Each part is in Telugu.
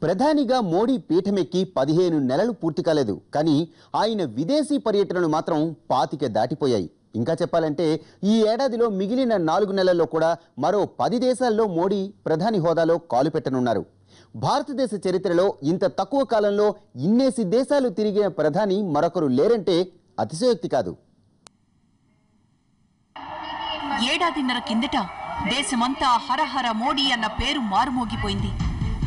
ప్రధానిగా మోడీ పీఠమెక్కి 15 నెలలు పూర్తి కాలేదు. కానీ ఆయన విదేశీ పర్యటనలు మాత్రం 25 దాటిపోయాయి. ఇంకా చెప్పాలంటే ఈ ఏడాదిలో మిగిలిన 4 నెలల్లో కూడా మరో 10 దేశాల్లో మోడీ ప్రధాని హోదాలో కాలు పెట్టనున్నారు. భారతదేశ చరిత్రలో ఇంత తక్కువ కాలంలో ఇన్నేసి దేశాలు తిరిగిన ప్రధాని మరొకరు లేరంటే అతిశయోక్తి కాదు. ఏడాదిన్నర కిందట దేశమంతా హరహర మోడీ అన్న పేరు మారుమోగిపోయింది.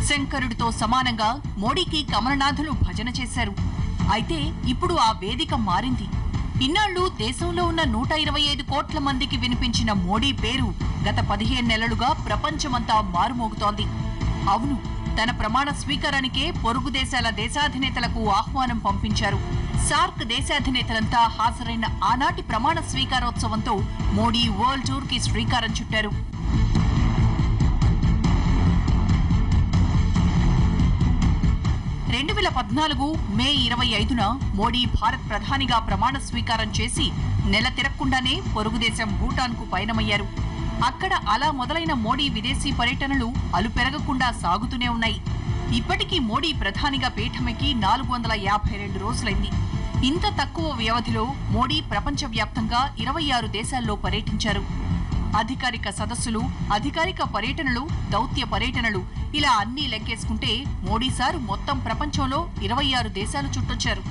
శంకరుడితో సమానంగా మోడీకి కమలనాథులు భజన చేశారు. అయితే ఇప్పుడు ఆ వేదిక మారింది. ఇన్నాళ్లు దేశంలో ఉన్న 125 కోట్ల మందికి వినిపించిన మోడీ పేరు గత 15 నెలలుగా ప్రపంచమంతా మారుమోగుతోంది. అవును, తన ప్రమాణ స్వీకారానికే పొరుగు దేశాల దేశాధినేతలకు ఆహ్వానం పంపించారు. సార్క్ దేశాధినేతలంతా హాజరైన ఆనాటి ప్రమాణ స్వీకారోత్సవంతో మోడీ వరల్డ్ టూర్ కి శ్రీకారం చుట్టారు. 2014 మే 25న మోడీ భారత్ ప్రధానిగా ప్రమాణ స్వీకారం చేసి నెల తిరక్కుండానే పొరుగుదేశం భూటాన్కు పయనమయ్యారు. అక్కడ అలా మొదలైన మోడీ విదేశీ పర్యటనలు అలుపెరగకుండా సాగుతూనే ఉన్నాయి. ఇప్పటికీ మోడీ ప్రధానిగా పీఠమెక్కి 452 రోజులైంది. ఇంత తక్కువ వ్యవధిలో మోడీ ప్రపంచవ్యాప్తంగా 26 దేశాల్లో పర్యటించారు. అధికారిక సదస్సులు, అధికారిక పర్యటనలు, దౌత్య పర్యటనలు ఇలా అన్నీ లెక్కేసుకుంటే మోడీ సారు మొత్తం ప్రపంచంలో 26 దేశాలు చుట్టొచ్చారు.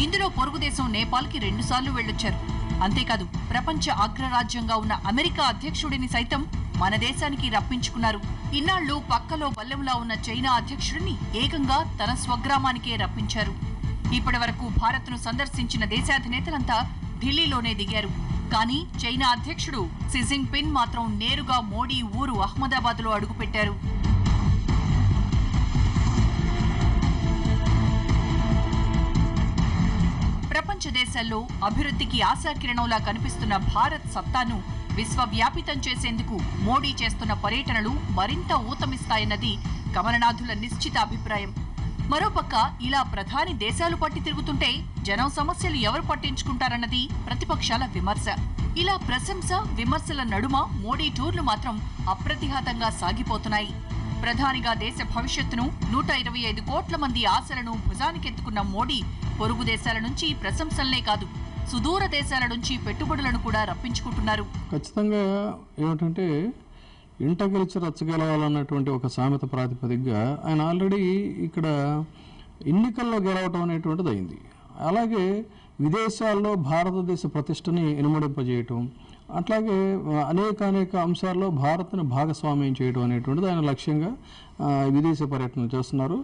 ఇందులో పొరుగు దేశం నేపాల్కి 2 సార్లు వెళ్లొచ్చారు. అంతేకాదు, ప్రపంచ అగ్రరాజ్యంగా ఉన్న అమెరికా అధ్యక్షుడిని సైతం మన దేశానికి రప్పించుకున్నారు. ఇన్నాళ్లు పక్కలో బల్లెంలా ఉన్న చైనా అధ్యక్షుడిని ఏకంగా తన స్వగ్రామానికే రప్పించారు. ఇప్పటి వరకు భారత్ను సందర్శించిన దేశాధినేతలంతా ఢిల్లీలోనే దిగారు. కానీ చైనా అధ్యక్షుడు షీ జిన్పింగ్ మాత్రం నేరుగా మోడీ ఊరు అహ్మదాబాద్లో అడుగుపెట్టారు. ప్రపంచ దేశాల్లో అభివృద్ధికి ఆశాకిరణంలా కనిపిస్తున్న భారత్ సత్తాను విశ్వవ్యాపితం చేసేందుకు మోడీ చేస్తున్న పర్యటనలు మరింత ఊతమిస్తాయన్నది కమలనాథుల నిశ్చిత అభిప్రాయం. మరోపక్క ఇలా ప్రధాని దేశాలు పట్టి తిరుగుతుంటే జనం సమస్యలు ఎవరు పట్టించుకుంటారన్నది ప్రతిపక్షాల విమర్శ. ఇలా ప్రశంస విమర్శల నడుమ మోడీ టూర్లు మాత్రం అప్రతిహతంగా సాగిపోతున్నాయి. ప్రధానిగా దేశ భవిష్యత్తును 125 కోట్ల మంది ఆశలను భుజానికెత్తుకున్న మోడీ పొరుగు దేశాల నుంచి ప్రశంసలనే కాదు, సుదూర దేశాల నుంచి పెట్టుబడులను కూడా రప్పించుకుంటున్నారు. ఖచ్చితంగా ఏమిటంటే ఇంట గెలిచి రచ్చగెలవాలన్నటువంటి ఒక సామెత ప్రాతిపదికగా ఆయన ఆల్రెడీ ఇక్కడ ఎన్నికల్లో గెలవటం అనేటువంటిది అయింది. అలాగే విదేశాల్లో భారతదేశ ప్రతిష్టని ఇనుమడింపజేయటం, అట్లాగే అనేక అంశాల్లో భారత్ను భాగస్వామ్యం చేయడం అనేటువంటిది ఆయన లక్ష్యంగా విదేశీ పర్యటనలు చేస్తున్నారు.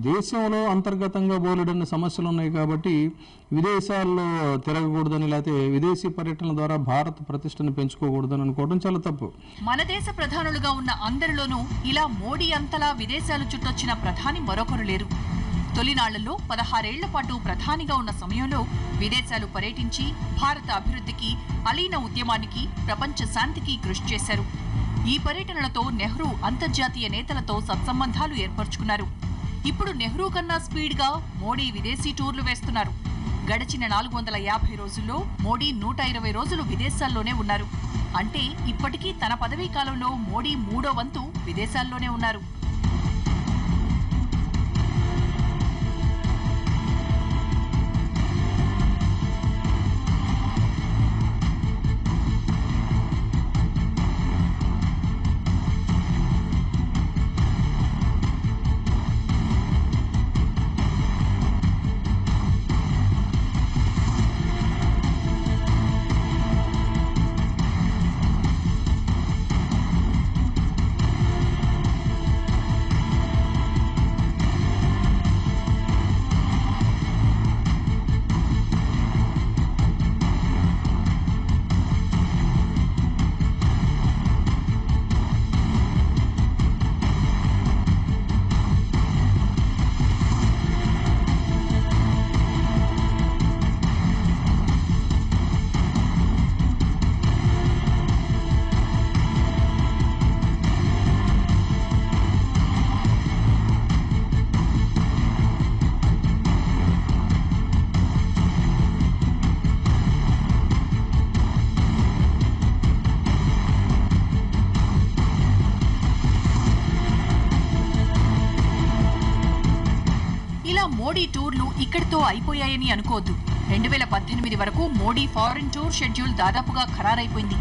దేశంలో అంతర్గతంగా బోలెడన్ని సమస్యలు ఉన్నాయి కాబట్టి విదేశాల్లో తిరగకూడదని, లేకపోతే విదేశీ పర్యటనల ద్వారా భారత్ ప్రతిష్టను పెంచుకోకూడదని అనుకోవడం చాలా తప్పు. మన దేశ ప్రధానులుగా ఉన్న అందరిలోనూ ఇలా మోడీ అంతలా విదేశాలు చుట్టొచ్చిన ప్రధాని మరొకరు లేరు. తొలినాళ్లలో 16 ఏళ్ల పాటు ప్రధానిగా ఉన్న సమయంలో విదేశాలు పర్యటించి భారత అభివృద్ధికి, అలీన ఉద్యమానికి, ప్రపంచ శాంతికి కృషి చేశారు. ఈ పర్యటనలతో నెహ్రూ అంతర్జాతీయ నేతలతో సత్సంబంధాలు ఏర్పరచుకున్నారు. ఇప్పుడు నెహ్రూ కన్నా స్పీడ్గా మోడీ విదేశీ టూర్లు వేస్తున్నారు. గడిచిన 450 రోజుల్లో మోడీ 120 రోజులు విదేశాల్లోనే ఉన్నారు. అంటే ఇప్పటికీ తన పదవీ కాలంలో మోడీ 3వ వంతు విదేశాల్లోనే ఉన్నారు. మోడీ టూర్లు ఇక్కడితో అయిపోయాయని అనుకోవద్దు. 2018 వరకు మోడీ ఫారిన్ టూర్ షెడ్యూల్ దాదాపుగా ఖరారైపోయింది.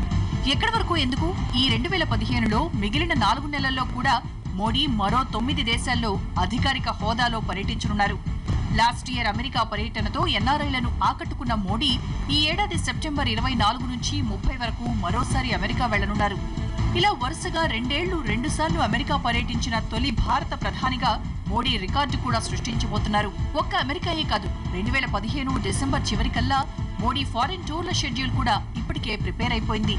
ఎక్కడి వరకు ఎందుకు, ఈ 2015లో మిగిలిన 4 నెలల్లో కూడా మోడీ మరో 9 దేశాల్లో అధికారిక హోదాలో పర్యటించనున్నారు. లాస్ట్ ఇయర్ అమెరికా పర్యటనతో ఎన్ఆర్ఐలను ఆకట్టుకున్న మోడీ ఈ ఏడాది సెప్టెంబర్ 24 నుంచి 30 వరకు మరోసారి అమెరికా వెళ్లనున్నారు. ఇలా వరుసగా 2 ఏళ్లు 2 సార్లు అమెరికా పర్యటించిన తొలి భారత ప్రధానిగా మోడీ రికార్డు కూడా సృష్టించబోతున్నారు. ఒక్క అమెరికాయే కాదు, 2015 డిసెంబర్ చివరికల్లా మోడీ ఫారిన్ టూర్ల షెడ్యూల్ కూడా ఇప్పటికే ప్రిపేర్ అయిపోయింది.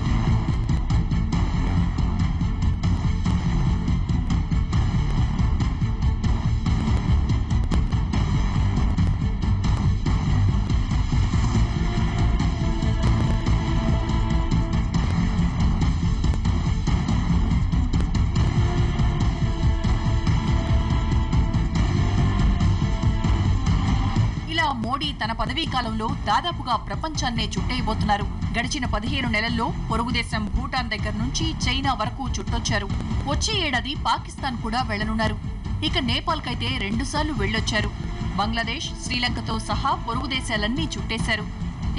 మోడీ తన పదవీ కాలంలో దాదాపుగా ప్రపంచాన్నే చుట్టేయబోతున్నారు. గడిచిన 15 నెలల్లో పొరుగుదేశం భూటాన్ దగ్గర నుంచి చైనా వరకు చుట్టొచ్చారు. వచ్చే ఏడాది పాకిస్తాన్ కూడా వెళ్లనున్నారు. ఇక నేపాల్ కైతే 2 సార్లు వెళ్లొచ్చారు. బంగ్లాదేశ్, శ్రీలంకతో సహా పొరుగు దేశాలన్నీ చుట్టేశారు.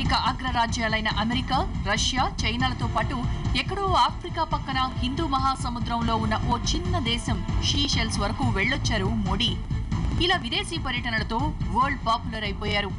ఇక అగ్రరాజ్యాలైన అమెరికా, రష్యా, చైనాలతో పాటు ఎక్కడో ఆఫ్రికా పక్కన హిందూ మహాసముద్రంలో ఉన్న ఓ చిన్న దేశం షీషెల్స్ వరకు వెళ్లొచ్చారు మోడీ. ఇలా విదేశీ పర్యటనలతో వరల్డ్ పాపులర్ అయిపోయారు.